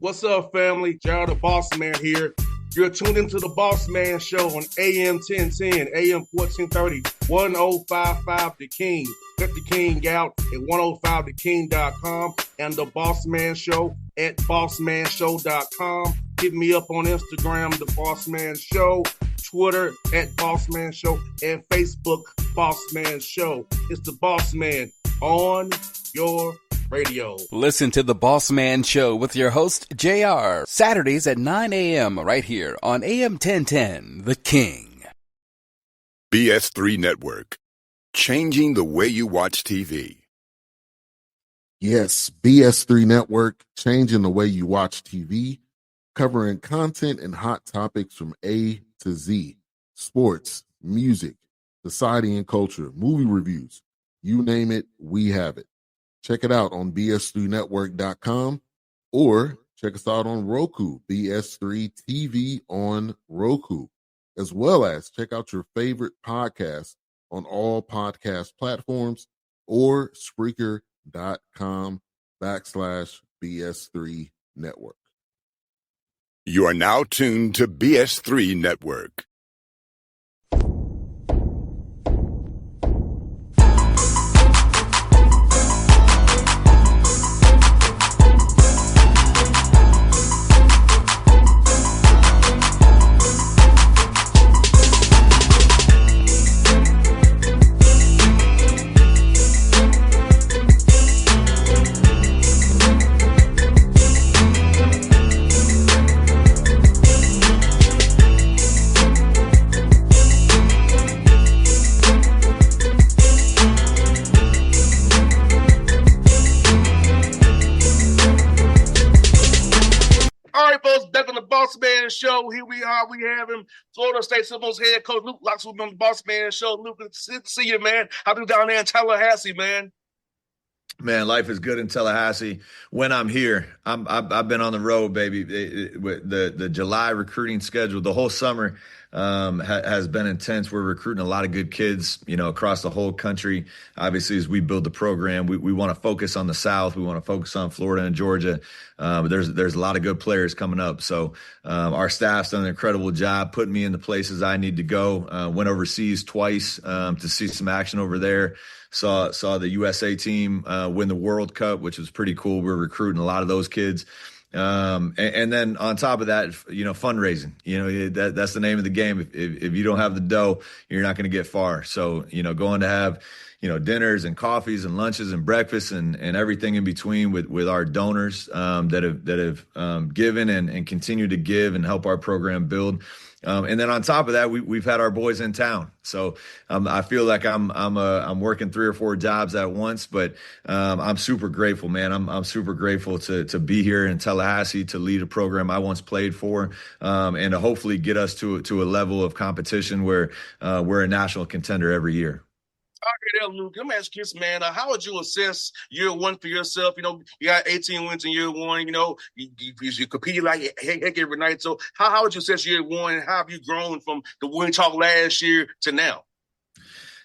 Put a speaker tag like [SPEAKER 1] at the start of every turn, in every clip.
[SPEAKER 1] What's up, family? Gerald the Bossman here. You're tuned into the Bossman Show on AM 1010, AM 1430, 1055 The King. Let the King out at 105theking.com and the Bossman Show at bossmanshow.com. Hit me up on Instagram, The Bossman Show, Twitter at Bossman Show, and Facebook, Bossman Show. It's the Bossman on your radio.
[SPEAKER 2] Listen to the Bossman Show with your host, JR, Saturdays at 9 a.m. right here on AM 1010, The King.
[SPEAKER 3] BS3 Network, changing the way you watch TV.
[SPEAKER 4] Yes, BS3 Network, changing the way you watch TV, covering content and hot topics from A to Z, sports, music, society and culture, movie reviews, you name it, we have it. Check it out on bs3network.com or check us out on Roku, BS3 TV on Roku, as well as check out your favorite podcast on all podcast platforms or Spreaker.com/BS3 Network.
[SPEAKER 3] You are now tuned to BS3 Network.
[SPEAKER 1] Bossman Show. Here we are. We have him, Florida State Seminoles head coach Loucks, will be on the Bossman Show. Luke, good to see you, man. How do you down there in Tallahassee, man?
[SPEAKER 5] Man, life is good in Tallahassee. When I'm here, I've been on the road, baby. The July recruiting schedule, the whole summer has been intense. We're recruiting a lot of good kids, across the whole country. Obviously, as we build the program, we want to focus on the South. We want to focus on Florida and Georgia. But there's a lot of good players coming up. So our staff's done an incredible job putting me in the places I need to go. Went overseas twice to see some action over there. Saw the USA team win the World Cup, which was pretty cool. We're recruiting a lot of those kids. And then on top of that, fundraising, that's the name of the game. If you don't have the dough, you're not going to get far. So, going to have, dinners and coffees and lunches and breakfasts and everything in between with our donors, that have given and continue to give and help our program build. And then on top of that, we've had our boys in town. So I feel like I'm working 3 or 4 jobs at once, but I'm super grateful, man. I'm super grateful to be here in Tallahassee, to lead a program I once played for, and to hopefully get us to a level of competition where we're a national contender every year.
[SPEAKER 1] All right, Luke, let me ask you this, man. How would you assess year one for yourself? You got 18 wins in year one. You compete like heck every night. So how would you assess year one? And how have you grown from the win talk last year to now?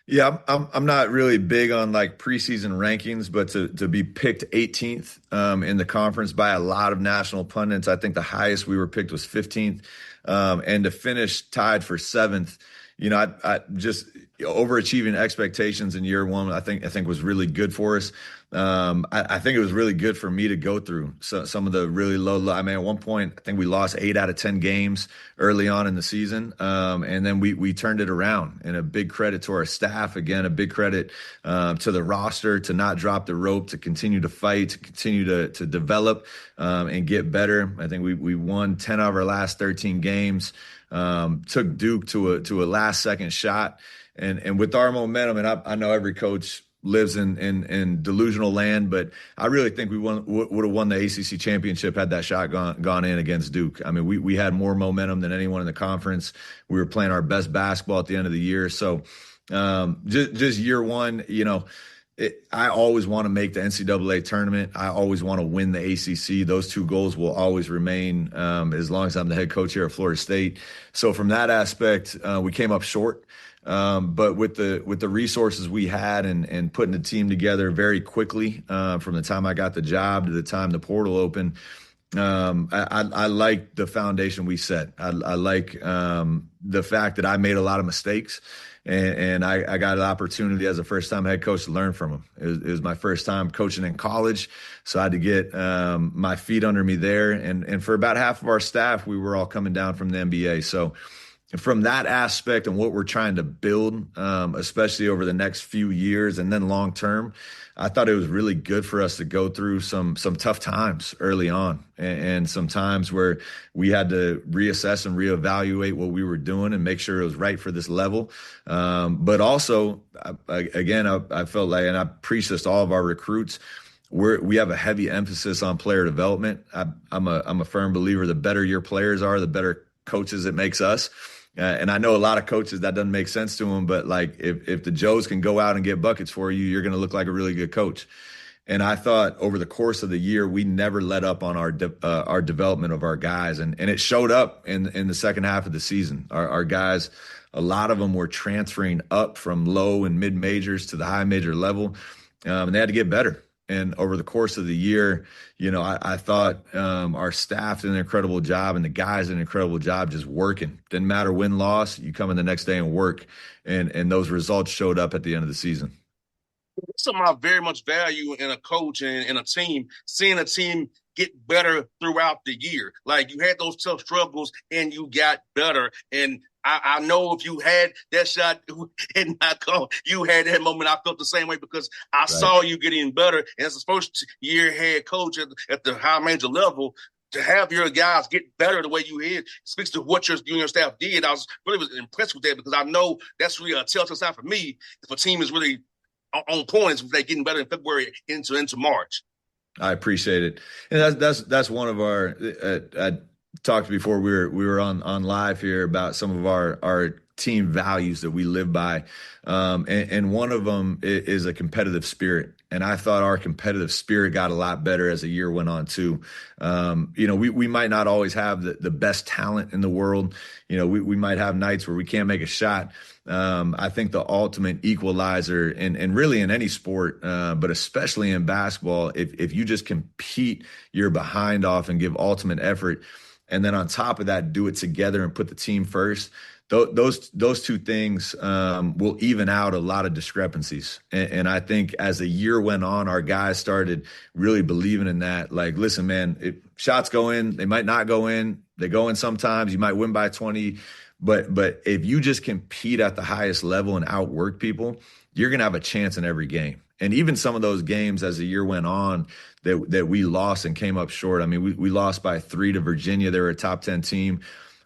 [SPEAKER 5] Yeah, I'm not really big on like preseason rankings, but to be picked 18th in the conference by a lot of national pundits, I think the highest we were picked was 15th, and to finish tied for 7th. I just overachieving expectations in year one, I think was really good for us. I think it was really good for me to go through some of the really low. I mean, at one point, I think we lost 8 out of 10 games early on in the season. And then we turned it around, and a big credit to our staff. Again, a big credit to the roster to not drop the rope, to continue to fight, to continue to develop and get better. I think we won 10 out of our last 13 games. Took Duke to a last second shot, and with our momentum, and I know every coach lives in delusional land, but I really think we would have won the ACC championship had that shot gone in against Duke. I mean, we had more momentum than anyone in the conference. We were playing our best basketball at the end of the year. So just year one, I always want to make the NCAA tournament. I always want to win the ACC. Those 2 goals will always remain as long as I'm the head coach here at Florida State. So from that aspect, we came up short. But with the resources we had and putting the team together very quickly, from the time I got the job to the time the portal opened, I like the foundation we set. I like the fact that I made a lot of mistakes, and I got an opportunity as a first-time head coach to learn from them. It was my first time coaching in college, so I had to get my feet under me there. And for about half of our staff, we were all coming down from the NBA. So from that aspect and what we're trying to build, especially over the next few years and then long term, I thought it was really good for us to go through some tough times early on, and some times where we had to reassess and reevaluate what we were doing and make sure it was right for this level. But also, I felt like, and I preach this to all of our recruits, we have a heavy emphasis on player development. I'm a firm believer: the better your players are, the better coaches it makes us. And I know a lot of coaches that doesn't make sense to them, but like if the Joes can go out and get buckets for you, you're going to look like a really good coach. And I thought over the course of the year, we never let up on our development of our guys, and it showed up in the second half of the season. Our guys, a lot of them were transferring up from low and mid majors to the high major level, and they had to get better. And over the course of the year, I thought our staff did an incredible job and the guys did an incredible job just working. Didn't matter win, loss, you come in the next day and work. And those results showed up at the end of the season.
[SPEAKER 1] Something I very much value in a coach and in a team, seeing a team get better throughout the year. Like, you had those tough struggles and you got better. And I know if you had that shot and not go, you had that moment. I felt the same way because I saw you getting better. And as a first-year head coach at the high major level, to have your guys get better the way you did speaks to what you and your staff did. I was really impressed with that because I know that's really a telltale sign for me if a team is really on points if they're getting better in February into March.
[SPEAKER 5] I appreciate it, and that's one of our. I talked before we were on live here about some of our team values that we live by, and one of them is a competitive spirit. And I thought our competitive spirit got a lot better as the year went on too. We might not always have the best talent in the world. We might have nights where we can't make a shot. I think the ultimate equalizer, and really in any sport, but especially in basketball, if you just compete your behind off and give ultimate effort, and then on top of that, do it together and put the team first, those two things will even out a lot of discrepancies. And I think as the year went on, our guys started really believing in that. Like, listen, man, if shots go in, they might not go in. They go in sometimes. You might win by 20. But if you just compete at the highest level and outwork people, you're going to have a chance in every game. And even some of those games as the year went on that we lost and came up short. I mean, we lost by 3 to Virginia. They were a top 10 team.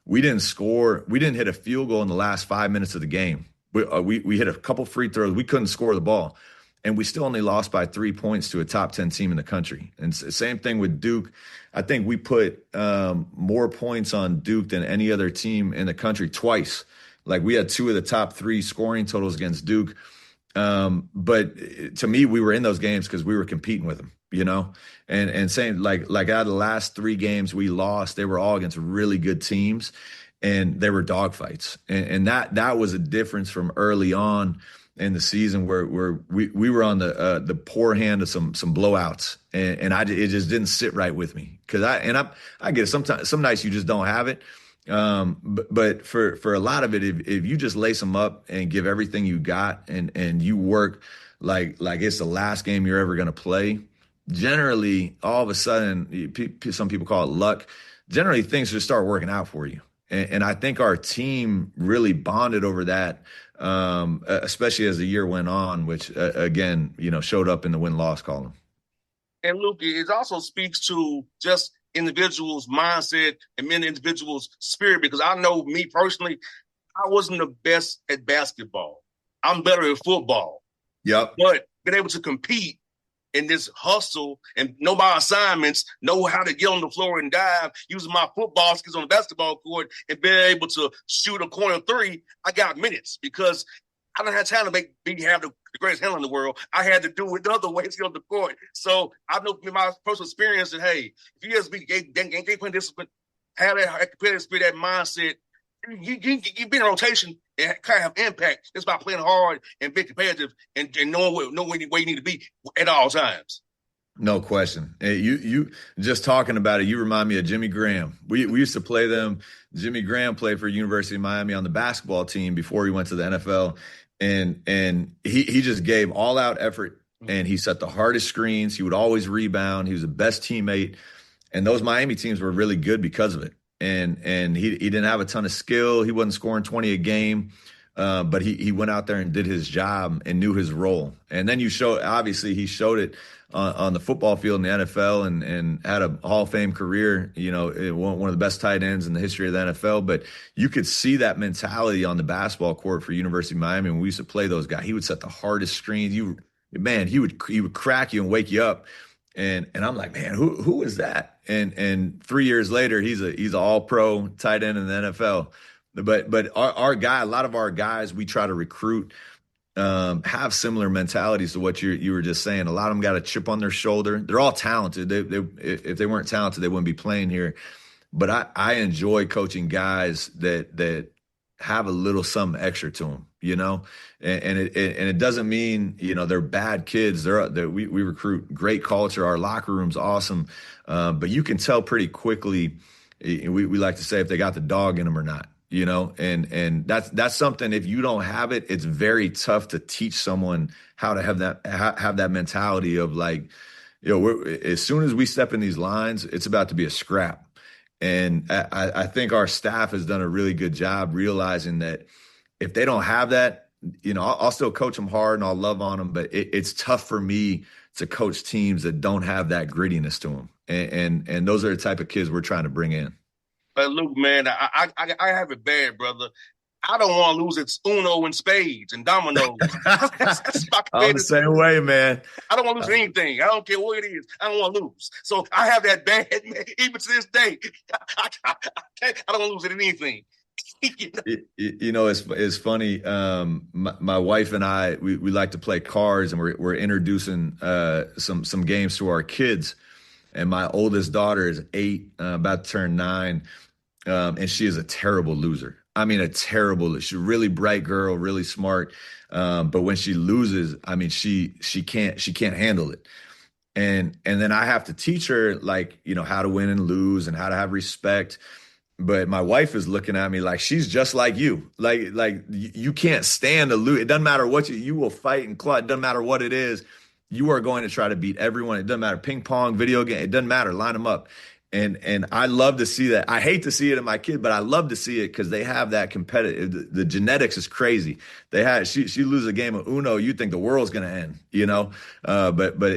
[SPEAKER 5] We didn't score. We didn't hit a field goal in the last 5 minutes of the game. We hit a couple free throws. We couldn't score the ball. And we still only lost by 3 points to a top 10 team in the country. And same thing with Duke. I think we put more points on Duke than any other team in the country twice. Like, we had 2 of the top 3 scoring totals against Duke. But to me, we were in those games because we were competing with them, and saying like out of the last 3 games we lost, they were all against really good teams and they were dogfights. And that was a difference from early on in the season where we were on the poor hand of some blowouts, and it just didn't sit right with me because I get it. Sometimes some nights you just don't have it. But for a lot of it, if you just lace them up and give everything you got and you work like it's the last game you're ever going to play, generally all of a sudden, some people call it luck. Generally things just start working out for you. And I think our team really bonded over that, especially as the year went on, which again, showed up in the win-loss column.
[SPEAKER 1] And Luke, it also speaks to just individuals' mindset and many individuals' spirit, because I know me personally, I wasn't the best at basketball. I'm better at football.
[SPEAKER 5] Yep.
[SPEAKER 1] But being able to compete in this hustle and know my assignments, know how to get on the floor and dive, using my football skills on the basketball court and being able to shoot a corner 3, I got minutes because I don't have time to have the greatest handler in the world. I had to do it the other way to get on the court. So I know from my personal experience that, hey, if you just be game plan discipline, have that competitive spirit, that mindset, you be in a rotation and kind of have impact just by playing hard and being competitive and knowing where you need to be at all times.
[SPEAKER 5] No question. Hey, you just talking about it, you remind me of Jimmy Graham. We used to play them. Jimmy Graham played for University of Miami on the basketball team before he went to the NFL. And he just gave all out effort, and he set the hardest screens. He would always rebound. He was the best teammate. And those Miami teams were really good because of it. And he didn't have a ton of skill. He wasn't scoring 20 a game. But he went out there and did his job and knew his role. And then obviously he showed it on the football field in the NFL and had a Hall of Fame career, one of the best tight ends in the history of the NFL. But you could see that mentality on the basketball court for University of Miami when we used to play those guys. He would set the hardest screens. He would crack you and wake you up. And I'm like, man, who is that? And 3 years later, he's an all-pro tight end in the NFL. But our guy, a lot of our guys we try to recruit have similar mentalities to what you were just saying. A lot of them got a chip on their shoulder. They're all talented. If they weren't talented, they wouldn't be playing here. But I enjoy coaching guys that have a little something extra to them, and it doesn't mean they're bad kids. We recruit great culture. Our locker room's awesome, but you can tell pretty quickly. We like to say if they got the dog in them or not. And that's something, if you don't have it, it's very tough to teach someone how to have that mentality of like, as soon as we step in these lines, it's about to be a scrap. And I think our staff has done a really good job realizing that if they don't have that, I'll still coach them hard and I'll love on them, but it's tough for me to coach teams that don't have that grittiness to them. And those are the type of kids we're trying to bring in.
[SPEAKER 1] Luke, man, I have it bad, brother. I don't want to lose its Uno and spades and dominoes.
[SPEAKER 5] I'm the same way, man.
[SPEAKER 1] I don't want to lose anything. I don't care what it is. I don't want to lose. So I have that bad, man, even to this day. I don't want to lose it in anything.
[SPEAKER 5] It's funny. My wife and I, we like to play cards, and we're introducing some games to our kids. And my oldest daughter is 8, about to turn 9, and she is a terrible loser. I mean, she's a really bright girl, really smart. But when she loses, I mean, she can't handle it. And then I have to teach her, like, how to win and lose and how to have respect. But my wife is looking at me like she's just like you. Like you can't stand to lose. It doesn't matter what you will fight and claw. It doesn't matter what it is. You are going to try to beat everyone. It doesn't matter. Ping pong, video game. It doesn't matter. Line them up. And I love to see that. I hate to see it in my kid, but I love to see it because they have that competitive. The genetics is crazy. She loses a game of Uno, you think the world's going to end, But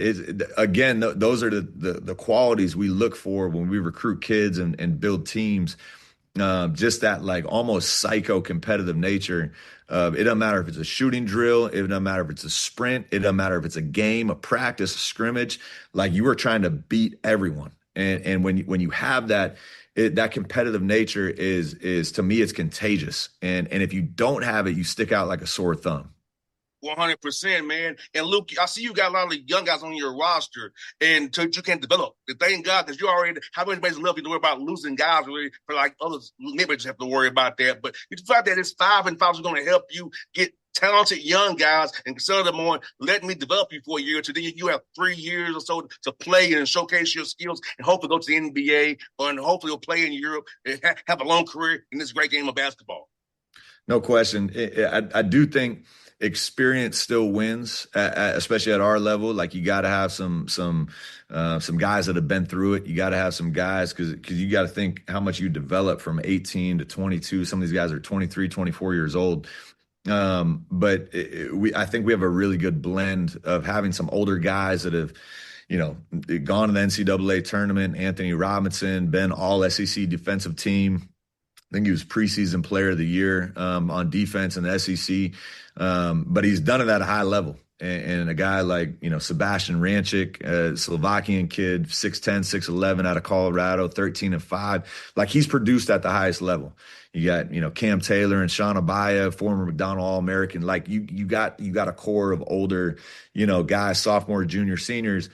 [SPEAKER 5] again, those are the qualities we look for when we recruit kids and build teams. Just that like almost psycho competitive nature. It doesn't matter if it's a shooting drill. It doesn't matter if it's a sprint. It doesn't matter if it's a game, a practice, a scrimmage. Like you are trying to beat everyone. And when you have that competitive nature is to me, it's contagious. And if you don't have it, you stick out like a sore thumb.
[SPEAKER 1] 100%, man. And Luke, I see you got a lot of young guys on your roster, and you can't develop. Thank God, because you already how many bases love you to worry about losing guys really for like others. Maybe just have to worry about that. But the fact that it's 5 and 5 is going to help you get talented young guys and consider them on, let me develop you for a year or two. Then you have 3 years or so to play and showcase your skills and hopefully go to the NBA and hopefully you'll play in Europe and have a long career in this great game of basketball.
[SPEAKER 5] No question. I do think experience still wins, especially at our level. Like you got to have some guys that have been through it. You got to have some guys because you got to think how much you develop from 18 to 22. Some of these guys are 23, 24 years old. But I think we have a really good blend of having some older guys that have, gone to the NCAA tournament. Anthony Robinson, been all SEC defensive team. I think he was preseason player of the year on defense in the SEC. But he's done it at a high level. And a guy like, Sebastian Rancic, a Slovakian kid, 6'10", 6'11", out of Colorado, 13-5. Like he's produced at the highest level. You got, Cam Taylor and Sean Abaya, former McDonald All-American. Like you got a core of older, guys, sophomore, junior, seniors.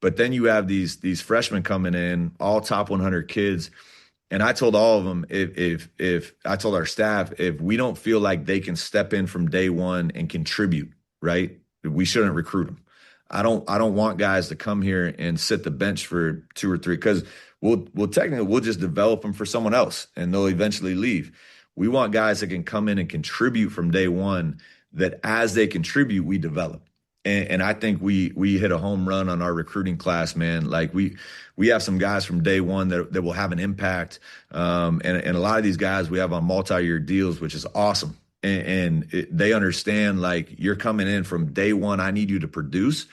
[SPEAKER 5] But then you have these freshmen coming in, all top 100 kids. And I told all of them, if I told our staff, if we don't feel like they can step in from day one and contribute, right, we shouldn't recruit them. I don't want guys to come here and sit the bench for 2 or 3 because we'll just develop them for someone else and they'll eventually leave. We want guys that can come in and contribute from day one, that as they contribute, we develop. And I think we hit a home run on our recruiting class, man. Like we have some guys from day one that will have an impact. And a lot of these guys we have on multi-year deals, which is awesome. They understand, like, you're coming in from day one. I need you to produce,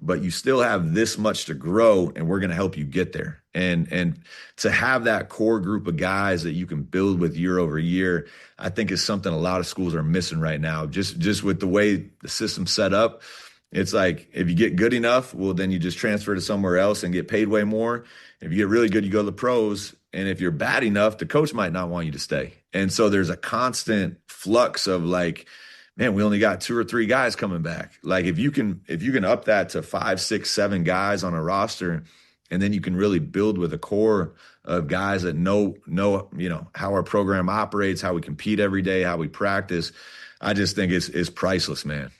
[SPEAKER 5] but you still have this much to grow, and we're going to help you get there. And to have that core group of guys that you can build with year over year, I think is something a lot of schools are missing right now. Just with the way the system's set up, it's like if you get good enough, well, then you just transfer to somewhere else and get paid way more. If you get really good, you go to the pros. And if you're bad enough, the coach might not want you to stay. And so there's a constant flux of like, man, we only got 2 or 3 guys coming back. Like if you can up that to 5, 6, 7 guys on a roster, and then you can really build with a core of guys that know, how our program operates, how we compete every day, how we practice. I just think it's priceless, man.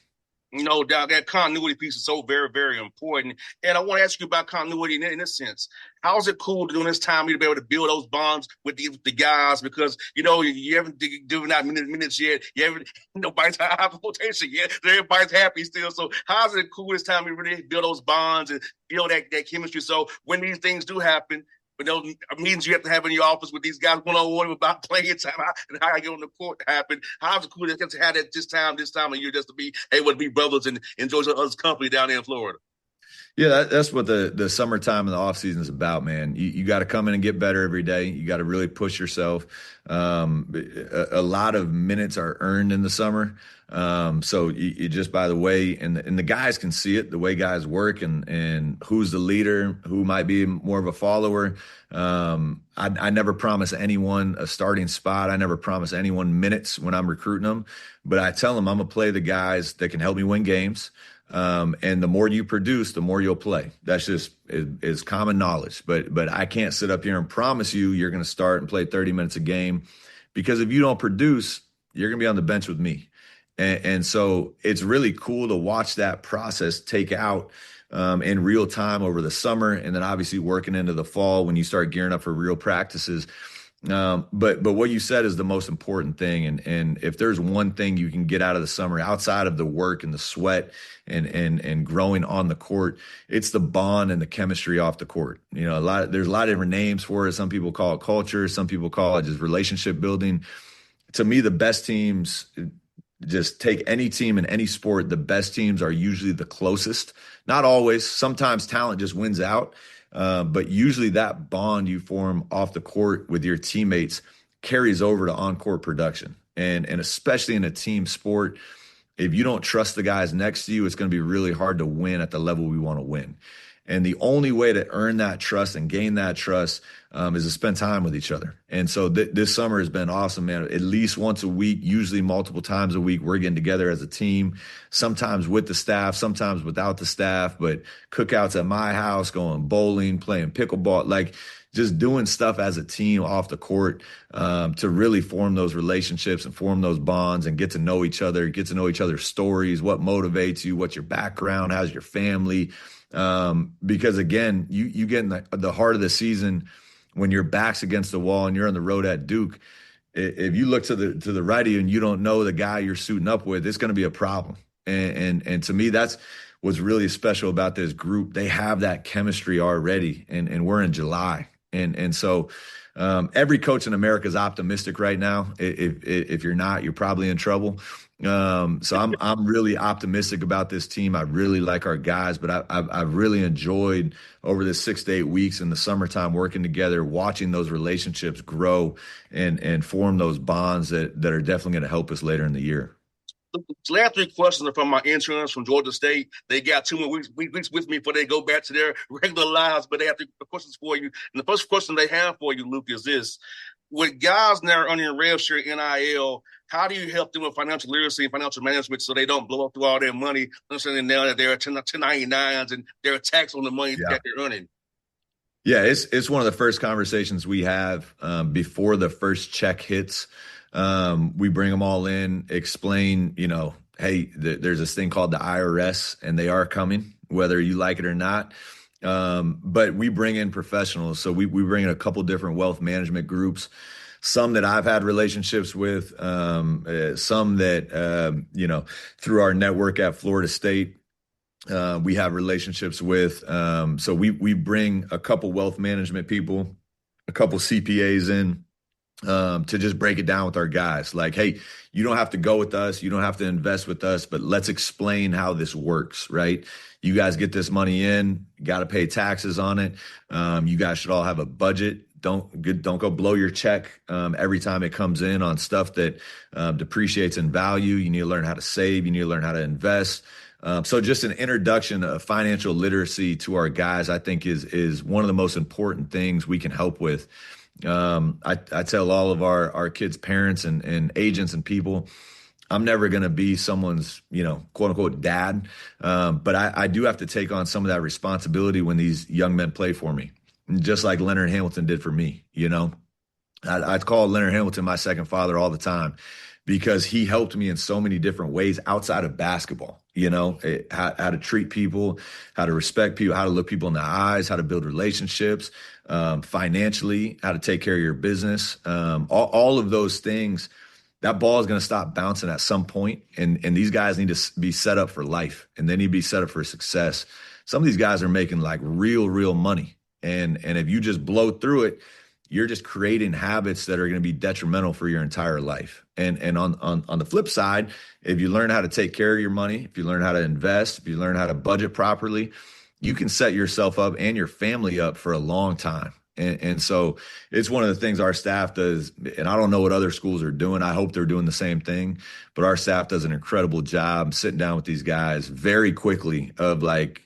[SPEAKER 1] No doubt that continuity piece is so very, very important. And I want to ask you about continuity in this sense. How is it cool during this time to be able to build those bonds with the guys? Because, you haven't given out minutes yet. You haven't, nobody's high rotation yet. Everybody's happy still. So how is it cool this time to really build those bonds and build that chemistry? So when these things do happen, but those meetings you have to have in your office with these guys one-on-one about playing time and how I get on the court to happen. How's it cool to have that this time of year just to be able to be brothers and enjoy each other's company down there in Florida?
[SPEAKER 5] Yeah, that's what the summertime and the off season is about, man. You got to come in and get better every day. You got to really push yourself. A lot of minutes are earned in the summer. So you just by the way, and the guys can see it, the way guys work and who's the leader, who might be more of a follower. I never promise anyone a starting spot. I never promise anyone minutes when I'm recruiting them, but I tell them I'm going to play the guys that can help me win games. And the more you produce, the more you'll play. That's just is common knowledge. But I can't sit up here and promise you're going to start and play 30 minutes a game, because if you don't produce, you're going to be on the bench with me. And so it's really cool to watch that process take out in real time over the summer, and then obviously working into the fall when you start gearing up for real practices. But what you said is the most important thing. And if there's one thing you can get out of the summer outside of the work and the sweat and growing on the court, it's the bond and the chemistry off the court. There's a lot of different names for it. Some people call it culture. Some people call it just relationship building. To me, the best teams, just take any team in any sport, the best teams are usually the closest. Not always. Sometimes talent just wins out. But usually that bond you form off the court with your teammates carries over to on-court production. And especially in a team sport, if you don't trust the guys next to you, it's going to be really hard to win at the level we want to win. And the only way to earn that trust and gain that trust is to spend time with each other. And so this summer has been awesome, man. At least once a week, usually multiple times a week, we're getting together as a team, sometimes with the staff, sometimes without the staff, but cookouts at my house, going bowling, playing pickleball, like just doing stuff as a team off the court to really form those relationships and form those bonds and get to know each other, get to know each other's stories, what motivates you, what's your background, how's your family. Because again, you get in the heart of the season when your back's against the wall and you're on the road at Duke. If you look to the right of you and you don't know the guy you're suiting up with, it's going to be a problem. And to me, that's what's really special about this group. They have that chemistry already, and we're in July. And so every coach in America is optimistic right now. If you're not, you're probably in trouble. So I'm really optimistic about this team. I really like our guys, but I've really enjoyed over the 6 to 8 weeks in the summertime working together, watching those relationships grow and form those bonds that are definitely going to help us later in the year.
[SPEAKER 1] The last 3 questions are from my interns from Georgia State. They got 2 more weeks with me before they go back to their regular lives, but they have 3 questions for you. And the first question they have for you, Luke, is this. With guys now earning rev share NIL, how do you help them with financial literacy and financial management so they don't blow up through all their money, understanding now that they're 1099s and they're taxed on the money that they're earning?
[SPEAKER 5] Yeah, it's one of the first conversations we have before the first check hits. We bring them all in, explain, hey, there's this thing called the IRS, and they are coming. whether you like it or not. But we bring in professionals. So we bring in a couple different wealth management groups, some that I've had relationships with, some that, through our network at Florida State, we have relationships with. So we bring a couple wealth management people, a couple CPAs in, to just break it down with our guys. Like, hey, you don't have to go with us. You don't have to invest with us, but let's explain how this works, right? You guys get this money in, you got to pay taxes on it. You guys should all have a budget. Don't go blow your check every time it comes in on stuff that depreciates in value. You need to learn how to save. You need to learn how to invest. So just an introduction of financial literacy to our guys, I think is one of the most important things we can help with. I tell all of our kids' parents and agents and people, I'm never going to be someone's, quote unquote dad. But I do have to take on some of that responsibility when these young men play for me, just like Leonard Hamilton did for me. I call Leonard Hamilton my second father all the time because he helped me in so many different ways outside of basketball. How to treat people, how to respect people, how to look people in the eyes, how to build relationships, financially, how to take care of your business, all of those things. That ball is going to stop bouncing at some point, and these guys need to be set up for life, and they need to be set up for success. Some of these guys are making like real money, and if you just blow through it, you're just creating habits that are going to be detrimental for your entire life. And on the flip side, if you learn how to take care of your money, if you learn how to invest, if you learn how to budget properly, you can set yourself up and your family up for a long time. And so it's one of the things our staff does, and I don't know what other schools are doing. I hope they're doing the same thing, but our staff does an incredible job sitting down with these guys very quickly of like,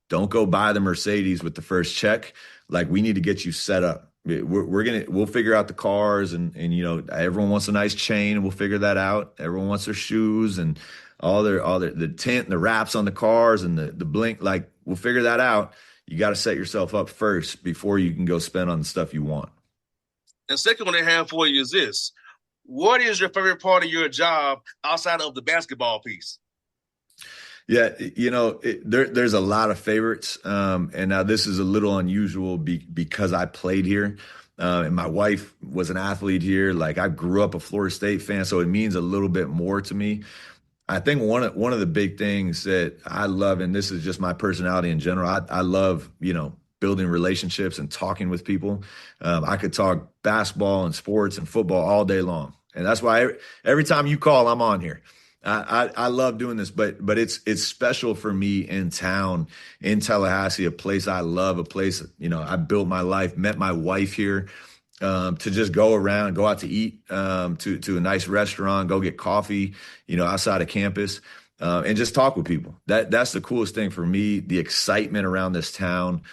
[SPEAKER 5] don't go buy the Mercedes with the first check. Like, we need to get you set up. We'll figure out the cars and everyone wants a nice chain and we'll figure that out. Everyone wants their shoes and all the tint and the wraps on the cars and the blink. Like, we'll figure that out. You got to set yourself up first before you can go spend on the stuff you want.
[SPEAKER 1] And second one I have for you is this. What is your favorite part of your job outside of the basketball piece?
[SPEAKER 5] Yeah, there's a lot of favorites. And now this is a little unusual because I played here. And my wife was an athlete here. Like, I grew up a Florida State fan, so it means a little bit more to me. I think one of the big things that I love, and this is just my personality in general, I love, building relationships and talking with people. I could talk basketball and sports and football all day long. And that's why every time you call, I'm on here. I love doing this, but it's special for me in town, in Tallahassee, a place I love, a place, I built my life, met my wife here. To just go around, go out to eat, to a nice restaurant, go get coffee, outside of campus, and just talk with people. That's the coolest thing for me, the excitement around this town,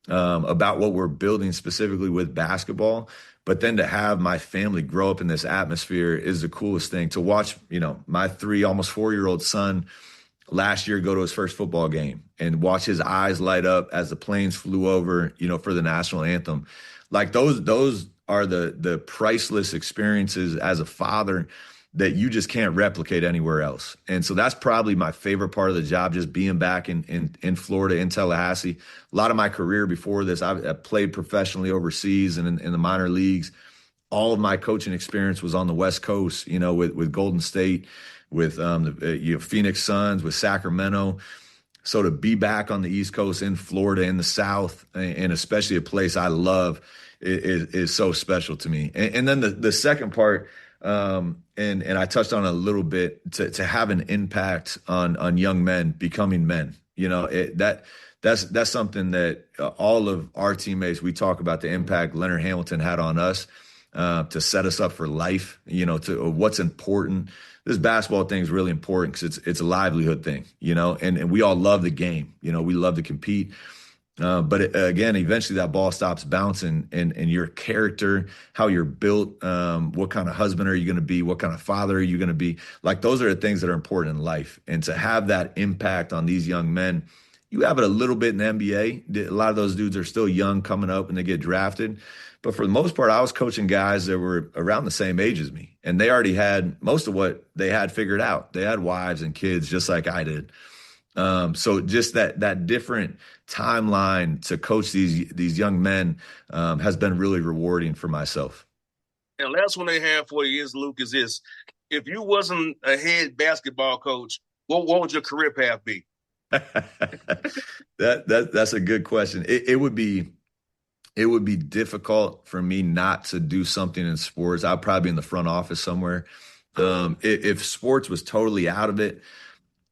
[SPEAKER 5] about what we're building specifically with basketball. But then to have my family grow up in this atmosphere is the coolest thing. To watch, my 3, almost 4-year-old son last year go to his first football game and watch his eyes light up as the planes flew over, for the national anthem. Like, those are the priceless experiences as a father that you just can't replicate anywhere else. And so that's probably my favorite part of the job, just being back in Florida, in Tallahassee. A lot of my career before this, I played professionally overseas and in the minor leagues. All of my coaching experience was on the West Coast, with Golden State, with Phoenix Suns, with Sacramento. So to be back on the East Coast in Florida, in the South, and especially a place I love, is so special to me. And then the second part, and I touched on it a little bit, to have an impact on young men becoming men. That's something that all of our teammates, we talk about the impact Leonard Hamilton had on us, to set us up for life, to what's important. This basketball thing is really important because it's a livelihood thing, and we all love the game. We love to compete. But again, eventually that ball stops bouncing, and your character, how you're built, what kind of husband are you going to be? What kind of father are you going to be? Like, those are the things that are important in life. And to have that impact on these young men, you have it a little bit in the NBA. A lot of those dudes are still young coming up and they get drafted. But for the most part, I was coaching guys that were around the same age as me, and they already had most of what they had figured out. They had wives and kids just like I did. So just that different timeline to coach these young men has been really rewarding for myself.
[SPEAKER 1] And last one they have for you is, Luke, is this: if you wasn't a head basketball coach, what would your career path be?
[SPEAKER 5] That's a good question. It would be difficult for me not to do something in sports. I'd probably be in the front office somewhere. If sports was totally out of it,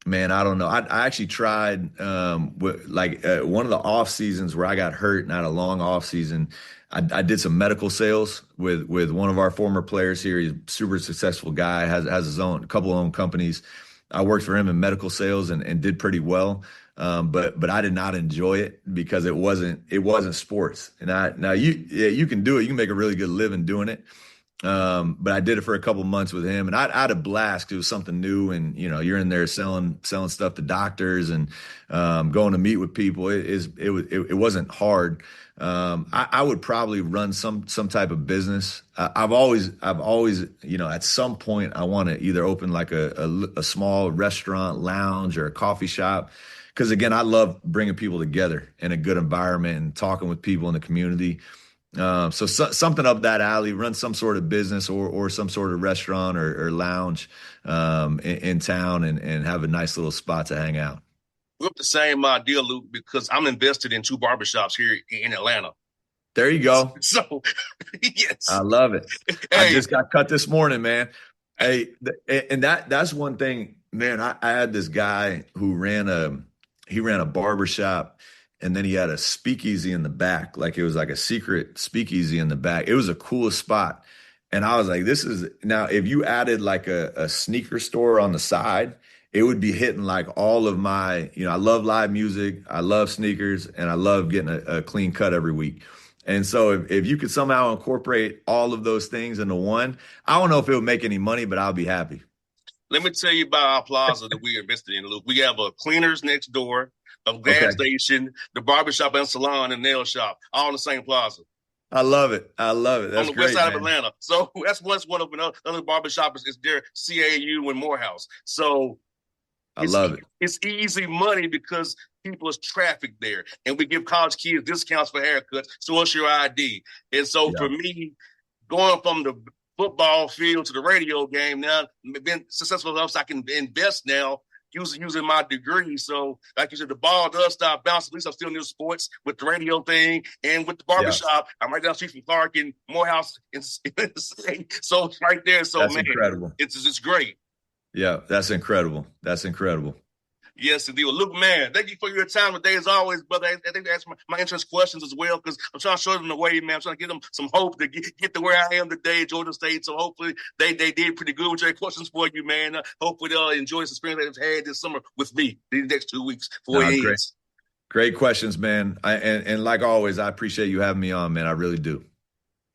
[SPEAKER 5] man, I don't know. I actually tried one of the off seasons where I got hurt and I had a long off season. I did some medical sales with one of our former players here. He's a super successful guy, has his own couple of own companies. I worked for him in medical sales and did pretty well. But I did not enjoy it because it wasn't sports. And now you can do it. You can make a really good living doing it. But I did it for a couple months with him, and I had a blast. It was something new, and you're in there selling stuff to doctors and going to meet with people. It wasn't hard. I would probably run some type of business. I've always at some point I want to either open like a small restaurant, lounge, or a coffee shop. Because again, I love bringing people together in a good environment and talking with people in the community. So something up that alley, run some sort of business or some sort of restaurant or lounge in town and have a nice little spot to hang out.
[SPEAKER 1] We're up the same idea, Luke, because I'm invested in 2 barbershops here in Atlanta.
[SPEAKER 5] There you go.
[SPEAKER 1] So, yes.
[SPEAKER 5] I love it.
[SPEAKER 1] Hey.
[SPEAKER 5] I just got cut this morning, man. Hey, and that's one thing, man. I had this guy who ran a barbershop, and then he had a speakeasy in the back. Like it was like a secret speakeasy in the back. It was the coolest spot. And I was like, now if you added like a sneaker store on the side, it would be hitting like all of my, I love live music, I love sneakers, and I love getting a clean cut every week. And so if you could somehow incorporate all of those things into one, I don't know if it would make any money, but I'll be happy.
[SPEAKER 1] Let me tell you about our plaza that we invested in, Luke. We have a cleaners next door, a gas station, the barbershop and salon and nail shop, all in the same plaza.
[SPEAKER 5] I love it. That's
[SPEAKER 1] on the
[SPEAKER 5] great,
[SPEAKER 1] west side
[SPEAKER 5] man.
[SPEAKER 1] of Atlanta. So that's one of another barbershop is there, CAU and Morehouse. So
[SPEAKER 5] I love it.
[SPEAKER 1] It's easy money because people is trafficked there. And we give college kids discounts for haircuts. So what's your ID? And so for me, going from the football field to the radio game now, been successful enough so I can invest now using my degree. So like you said, the ball does stop bouncing. At least I'm still near sports with the radio thing and with the barbershop. I'm right down the street from Clark and Morehouse. So it's right there. So
[SPEAKER 5] that's
[SPEAKER 1] man,
[SPEAKER 5] incredible.
[SPEAKER 1] It's great.
[SPEAKER 5] Yeah, that's incredible. That's incredible.
[SPEAKER 1] Yes, indeed. Well, Luke, man, thank you for your time today as always, brother. I think that's my entrance questions as well because I'm trying to show them the way, man. I'm trying to give them some hope to get to where I am today at Georgia State. So hopefully they did pretty good with their questions for you, man. Hopefully they'll enjoy this experience they've had this summer with me these next 2 weeks.
[SPEAKER 5] Great questions, man. And like always, I appreciate you having me on, man. I really do.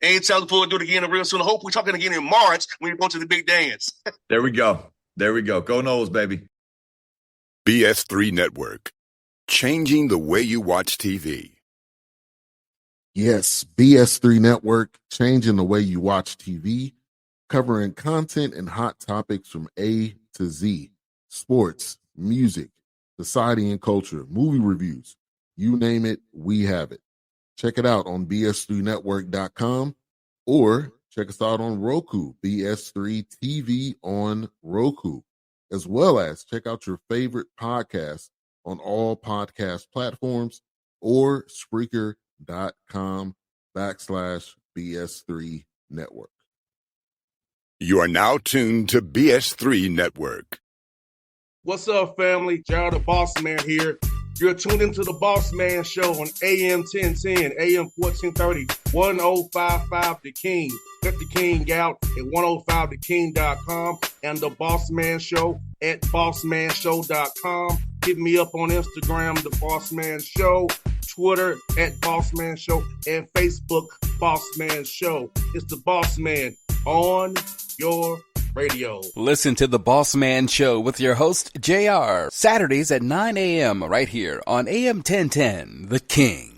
[SPEAKER 1] Anytime, look forward to do it again real soon. I hope we're talking again in March when we go to the big dance.
[SPEAKER 5] There we go. Go Noles, baby.
[SPEAKER 3] BS3 Network. Changing the way you watch TV.
[SPEAKER 4] Yes, BS3 Network, changing the way you watch TV, covering content and hot topics from A to Z. Sports, music, society and culture, movie reviews. You name it, we have it. Check it out on bs3network.com or check us out on Roku, BS3 TV on Roku, as well as check out your favorite podcasts on all podcast platforms or Spreaker.com/BS3 Network.
[SPEAKER 3] You are now tuned to BS3 Network.
[SPEAKER 1] What's up, family? Gerald the Bossman here. You're tuned into the Bossman Show on AM 1010, AM 1430, 1055 The King. Let the King out at 105theking.com and the Bossman Show at bossmanshow.com. Hit me up on Instagram, The Bossman Show, Twitter at Bossman Show, and Facebook, Bossman Show. It's the Bossman on your radio.
[SPEAKER 2] Listen to The Bossman Show with your host, JR, Saturdays at 9 a.m. right here on AM 1010, The King.